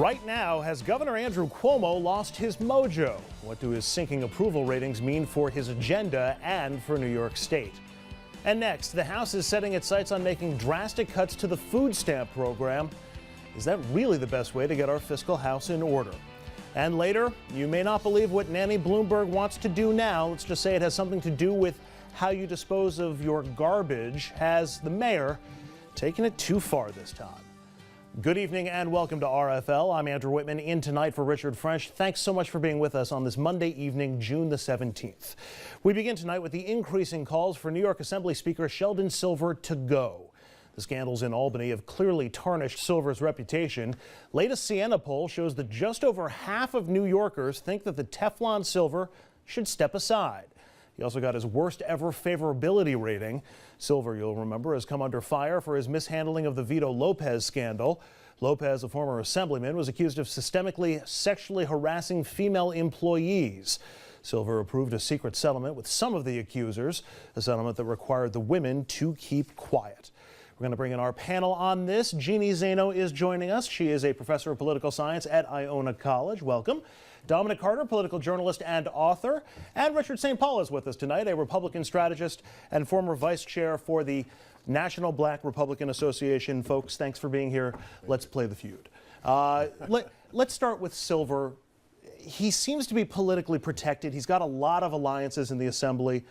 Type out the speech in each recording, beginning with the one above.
Right now, has Governor Andrew Cuomo lost his mojo? What do his sinking approval ratings mean for his agenda and for New York State? And next, the House is setting its sights on making drastic cuts to the food stamp program. Is that really the best way to get our fiscal house in order? And later, you may not believe what Nanny Bloomberg wants to do now. Let's just say it has something to do with how you dispose of your garbage. Has the mayor taken it too far this time? Good evening and welcome to RFL. I'm Andrew Whitman, in tonight for Richard French. Thanks so much for being with us on this Monday evening, June the 17th. We begin tonight with the increasing calls for New York Assembly Speaker Sheldon Silver to go. The scandals in Albany have clearly tarnished Silver's reputation. Latest Siena poll shows that just over half of New Yorkers think that the Teflon Silver should step aside. He also got his worst ever favorability rating. Silver, you'll remember, has come under fire for his mishandling of the Vito Lopez scandal. Lopez, a former assemblyman, was accused of systemically sexually harassing female employees. Silver approved a secret settlement with some of the accusers, a settlement that required the women to keep quiet. We're going to bring in our panel on this. Jeannie Zeno is joining us. She is a professor of political science at Iona College. Welcome. Dominic Carter, political journalist and author. And Richard St. Paul is with us tonight, a Republican strategist and former vice chair for the National Black Republican Association. Folks, thanks for being here. Let's play the feud. Let's start with Silver. He seems to be politically protected. He's got a lot of alliances in the Assembly.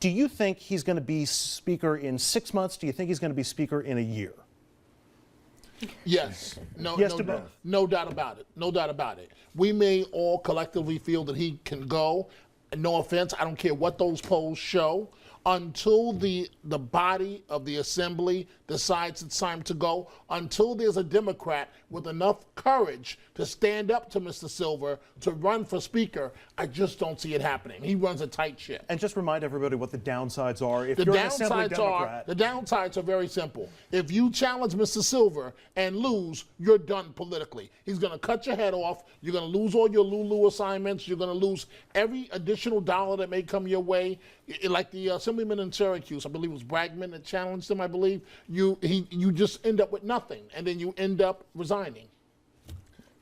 Do you think he's going to be Speaker in 6 months? Do you think he's going to be Speaker in a year? Yes. No yes doubt about it. No doubt about it. We may all collectively feel that he can go. And no offense, I don't care what those polls show. Until the body of the Assembly decides it's time to go, until there's a Democrat with enough courage to stand up to Mr. Silver to run for Speaker, I just don't see it happening. He runs a tight ship. And just remind everybody what the downsides are. If you're an Assembly Democrat. The downsides are very simple. If you challenge Mr. Silver and lose, you're done politically. He's going to cut your head off. You're going to lose all your Lulu assignments. You're going to lose every additional dollar that may come your way. Like the Assemblyman in Syracuse, I believe it was Bragman that challenged him, I believe. You just end up with nothing, and then you end up resigning.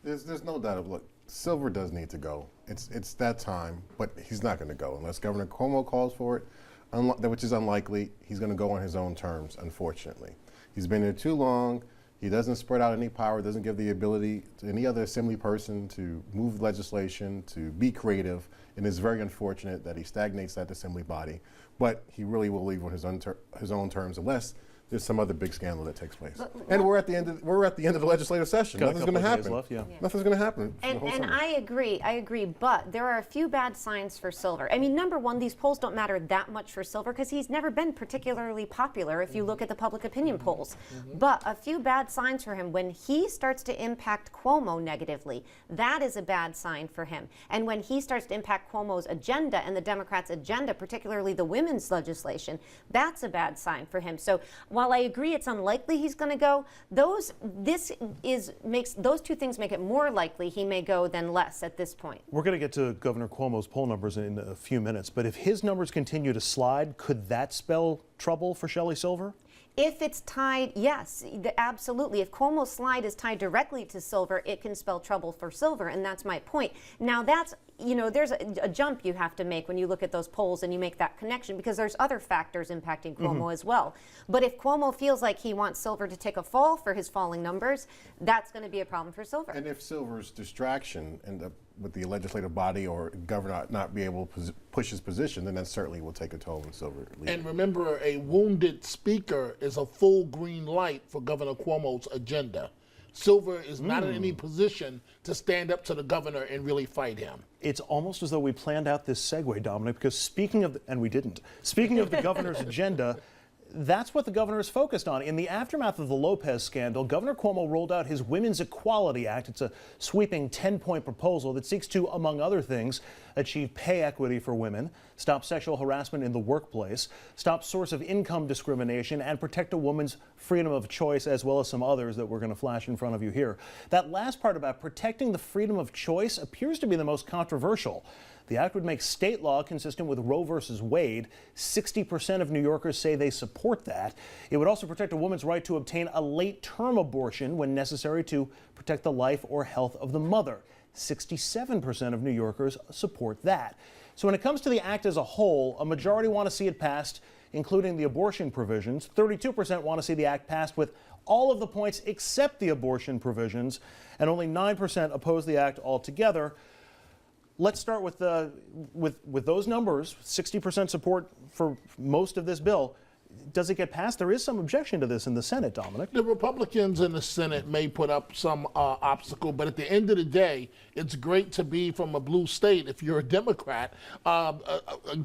There's no doubt. Look, Silver does need to go. It's that time, but he's not going to go unless Governor Cuomo calls for it, which is unlikely. He's going to go on his own terms, unfortunately. He's been there too long. He doesn't spread out any power, doesn't give the ability to any other Assembly person to move legislation, to be creative, and it's very unfortunate that he stagnates that Assembly body. But he really will leave on his own terms unless there's some other big scandal that takes place. And we're at the end of the legislative session. Nothing's going to happen. Left, yeah. Nothing's going to happen. And I agree, but there are a few bad signs for Silver. I mean, number one, these polls don't matter that much for Silver because he's never been particularly popular if you look at the public opinion polls. But a few bad signs for him. When he starts to impact Cuomo negatively, that is a bad sign for him. And when he starts to impact Cuomo's agenda and the Democrats' agenda, particularly the women's legislation, that's a bad sign for him. So while I agree it's unlikely he's going to go, those two things make it more likely he may go than less at this point. We're going to get to Governor Cuomo's poll numbers in a few minutes, but if his numbers continue to slide, could that spell trouble for Shelley Silver? If it's tied, yes, absolutely. If Cuomo's slide is tied directly to Silver, it can spell trouble for Silver, and that's my point. Now, that's, there's a jump you have to make when you look at those polls and you make that connection because there's other factors impacting Cuomo as well. But if Cuomo feels like he wants Silver to take a fall for his falling numbers, that's going to be a problem for Silver. And if Silver's distraction with the legislative body or governor not be able to push his position, then that certainly will take a toll on Silver. And remember, a wounded speaker is a full green light for Governor Cuomo's agenda. Silver is not in any position to stand up to the governor and really fight him. It's almost as though we planned out this segue, Dominic, because speaking of the governor's agenda, that's what the governor is focused on. In the aftermath of the Lopez scandal, Governor Cuomo rolled out his Women's Equality Act. It's a sweeping 10-point proposal that seeks to, among other things, achieve pay equity for women, stop sexual harassment in the workplace, stop source of income discrimination, and protect a woman's freedom of choice, as well as some others that we're going to flash in front of you here. That last part about protecting the freedom of choice appears to be the most controversial. The act would make state law consistent with Roe versus Wade. 60% of New Yorkers say they support support that. It would also protect a woman's right to obtain a late-term abortion when necessary to protect the life or health of the mother. 67% of New Yorkers support that. So when it comes to the act as a whole, a majority want to see it passed, including the abortion provisions. 32% want to see the act passed with all of the points except the abortion provisions, and only 9% oppose the act altogether. Let's start with those numbers. 60% support for most of this bill. Does it get passed? There is some objection to this in the Senate, Dominic. The Republicans in the Senate may put up some obstacle, but at the end of the day, it's great to be from a blue state if you're a Democrat.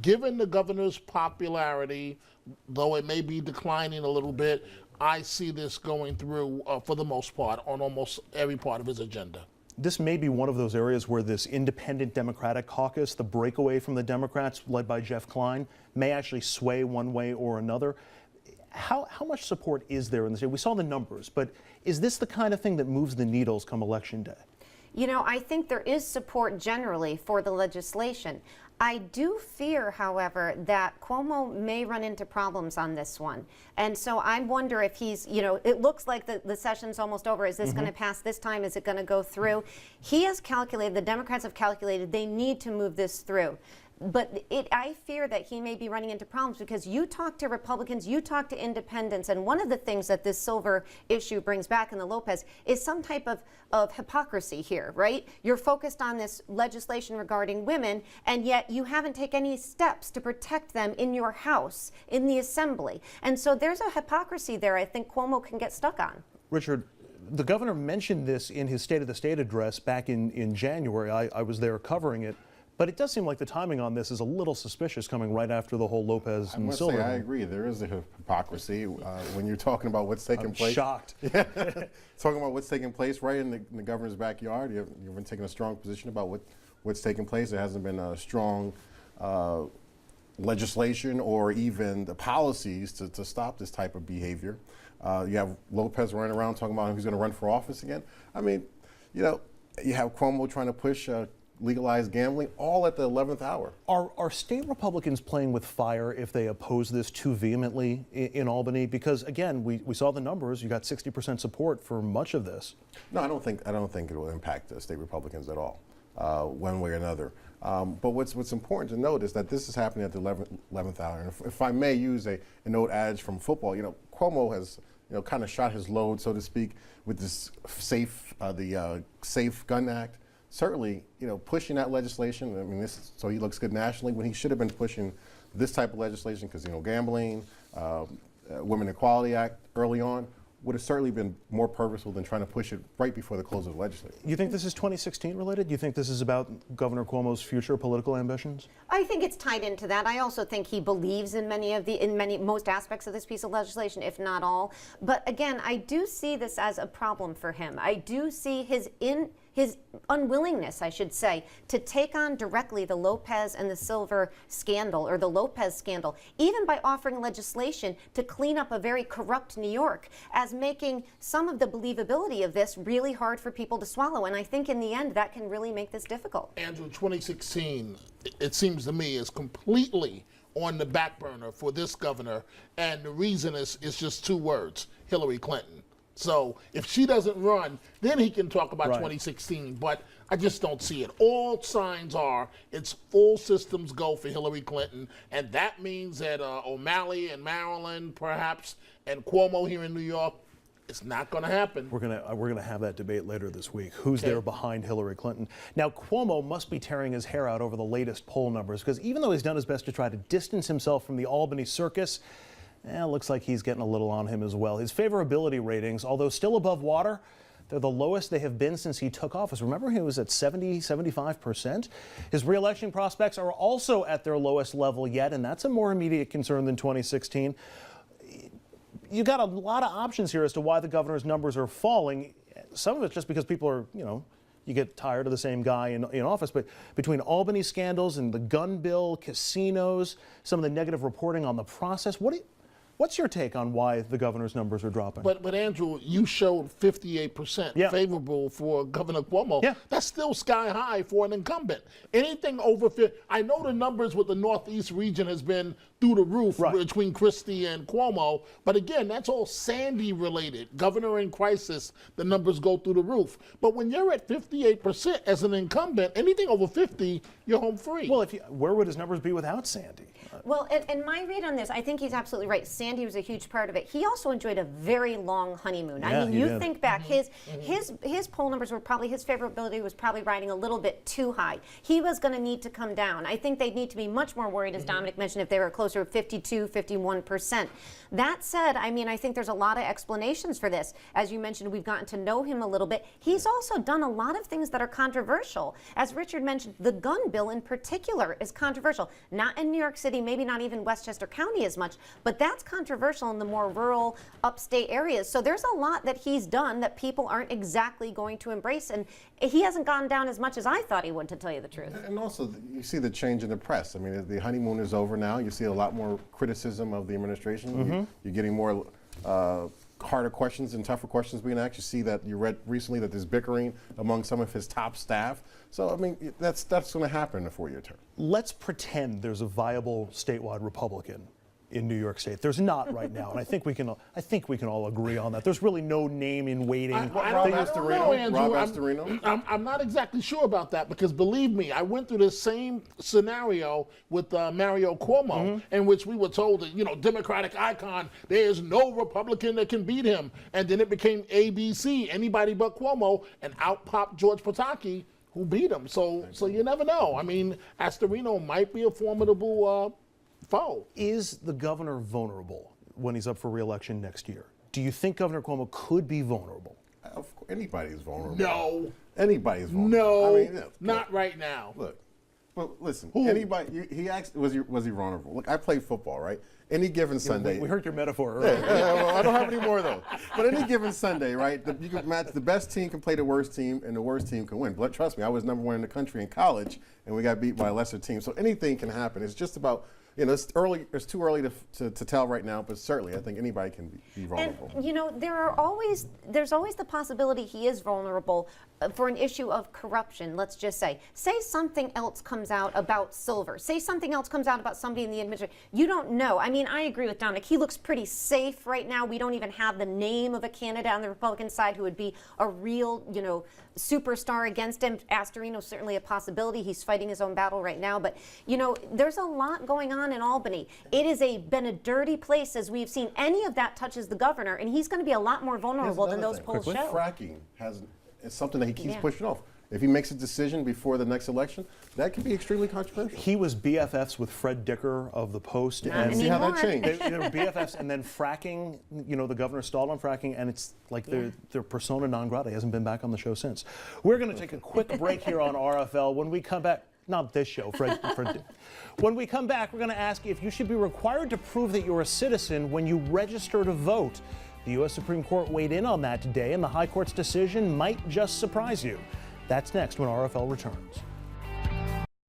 Given the governor's popularity, though it may be declining a little bit, I see this going through for the most part on almost every part of his agenda. This may be one of those areas where this independent Democratic caucus, the breakaway from the Democrats led by Jeff Kline, may actually sway one way or another. How much support is there in the state? We saw the numbers, but is this the kind of thing that moves the needles come Election Day? You know, I think there is support generally for the legislation. I do fear, however, that Cuomo may run into problems on this one. And so I wonder if he's, you know, it looks like the session's almost over. Is this going to pass this time? Is it going to go through? He has calculated, the Democrats have calculated, they need to move this through. But I fear that he may be running into problems because you talk to Republicans, you talk to independents, and one of the things that this Silver issue brings back in the Lopez is some type of hypocrisy here, right? You're focused on this legislation regarding women, and yet you haven't taken any steps to protect them in your House, in the Assembly. And so there's a hypocrisy there I think Cuomo can get stuck on. Richard, the governor mentioned this in his State of the State address back in January. I was there covering it. But it does seem like the timing on this is a little suspicious coming right after the whole Lopez and Silver. I agree. There is a hypocrisy when you're talking about what's taking place. Shocked. Yeah. Talking about what's taking place right in the governor's backyard. You've been taking a strong position about what's taking place. There hasn't been a strong legislation or even the policies to stop this type of behavior. You have Lopez running around talking about who's going to run for office again. I mean, you know, you have Cuomo trying to push legalized gambling, all at the 11th hour. Are state Republicans playing with fire if they oppose this too vehemently in Albany? Because again, we saw the numbers. You got 60% support for much of this. No, I don't think it will impact the state Republicans at all, one way or another. But what's important to note is that this is happening at the 11th hour. And if I may use an old adage from football, you know, Cuomo has kind of shot his load, so to speak, with this Safe Gun Act. Certainly, pushing that legislation. I mean, so he looks good nationally when he should have been pushing this type of legislation because gambling, Women Equality Act early on would have certainly been more purposeful than trying to push it right before the close of the legislature. You think this is 2016 related? You think this is about Governor Cuomo's future political ambitions? I think it's tied into that. I also think he believes in most aspects of this piece of legislation, if not all. But again, I do see this as a problem for him. I do see his unwillingness, I should say, to take on directly the Lopez and the Silver scandal, or the Lopez scandal, even by offering legislation to clean up a very corrupt New York, as making some of the believability of this really hard for people to swallow. And I think in the end, that can really make this difficult. Andrew, 2016, it seems to me, is completely on the back burner for this governor. And the reason is just two words: Hillary Clinton. So if she doesn't run, then he can talk about 2016, but I just don't see it. All signs are it's full systems go for Hillary Clinton, and that means that O'Malley in Maryland, perhaps, and Cuomo here in New York, it's not going to happen. We're gonna have that debate later this week. Who's there behind Hillary Clinton? Now, Cuomo must be tearing his hair out over the latest poll numbers, because even though he's done his best to try to distance himself from the Albany circus, it looks like he's getting a little on him as well. His favorability ratings, although still above water, they're the lowest they have been since he took office. Remember, he was at 75%. His re-election prospects are also at their lowest level yet, and that's a more immediate concern than 2016. You got a lot of options here as to why the governor's numbers are falling. Some of it's just because people are, you get tired of the same guy in office. But between Albany scandals and the gun bill, casinos, some of the negative reporting on the process, What's your take on why the governor's numbers are dropping? But Andrew, you showed 58% Yeah. favorable for Governor Cuomo. Yeah. That's still sky high for an incumbent. Anything over 50, I know the numbers with the Northeast region has been through the roof Right. between Christie and Cuomo. But again, that's all Sandy related. Governor in crisis, the numbers go through the roof. But when you're at 58% as an incumbent, anything over 50, you're home free. Well, where would his numbers be without Sandy? Well, and my read on this, I think he's absolutely right. Sandy was a huge part of it. He also enjoyed a very long honeymoon. Yeah, I mean, he you did. think back, his poll numbers were probably, his favorability was probably riding a little bit too high. He was going to need to come down. I think they'd need to be much more worried, as Dominic mentioned, if they were closer to 52, 51%. That said, I mean, I think there's a lot of explanations for this. As you mentioned, we've gotten to know him a little bit. He's also done a lot of things that are controversial. As Richard mentioned, the gun bill in particular is controversial. Not in New York City, maybe not even Westchester County as much, but that's controversial in the more rural upstate areas. So there's a lot that he's done that people aren't exactly going to embrace, and he hasn't gone down as much as I thought he would, to tell you the truth. And also, you see the change in the press. I mean, the honeymoon is over now. You see a lot more criticism of the administration. You're getting more harder questions and tougher questions being asked. You see that you read recently that there's bickering among some of his top staff. So, I mean, that's going to happen in a 4-year term. Let's pretend there's a viable statewide Republican in New York State. There's not right now, and I think we can all agree on that. There's really no name in waiting. I don't know, Andrew. Rob Astorino? I'm not exactly sure about that because believe me, I went through the same scenario with Mario Cuomo, in which we were told that, Democratic icon, there's no Republican that can beat him. And then it became ABC, anybody but Cuomo, and out popped George Pataki, who beat him. So you never know. I mean, Astorino might be a formidable foe. Is the governor vulnerable when he's up for re-election next year? Do you think Governor Cuomo could be vulnerable? Of course, anybody's vulnerable. No. Anybody's vulnerable. No, I mean, look, not right now. Look, but listen, anybody, he asked, was he vulnerable? Look, I play football, right? Any given Sunday. We heard your metaphor earlier. Well, I don't have any more, though. But any given Sunday, right, you can match, the best team can play the worst team, and the worst team can win. But trust me, I was #1 in the country in college, and we got beat by a lesser team. So anything can happen. It's just about, it's early. It's too early to tell right now, but certainly I think anybody can be vulnerable. And there's always the possibility he is vulnerable for an issue of corruption. Let's just say something else comes out about Silver. Say something else comes out about somebody in the administration. You don't know. I mean, I agree with Dominic. He looks pretty safe right now. We don't even have the name of a candidate on the Republican side who would be a real, superstar against him. Astorino's certainly a possibility. He's fighting his own battle right now. But, there's a lot going on in Albany. It has been a dirty place, as we've seen. Any of that touches the governor, and he's going to be a lot more vulnerable than those polls show. Fracking is something that he keeps pushing off. If he makes a decision before the next election, that could be extremely controversial. He was BFFs with Fred Dicker of the Post, and see how that changed. they were BFFs, and then fracking. The governor stalled on fracking, and it's like they're persona non grata. He hasn't been back on the show since. We're going to take a quick break here on RFL. When we come back. Not this show, Fred. When we come back, we're going to ask if you should be required to prove that you're a citizen when you register to vote. The U.S. Supreme Court weighed in on that today, and the High Court's decision might just surprise you. That's next when RFL returns.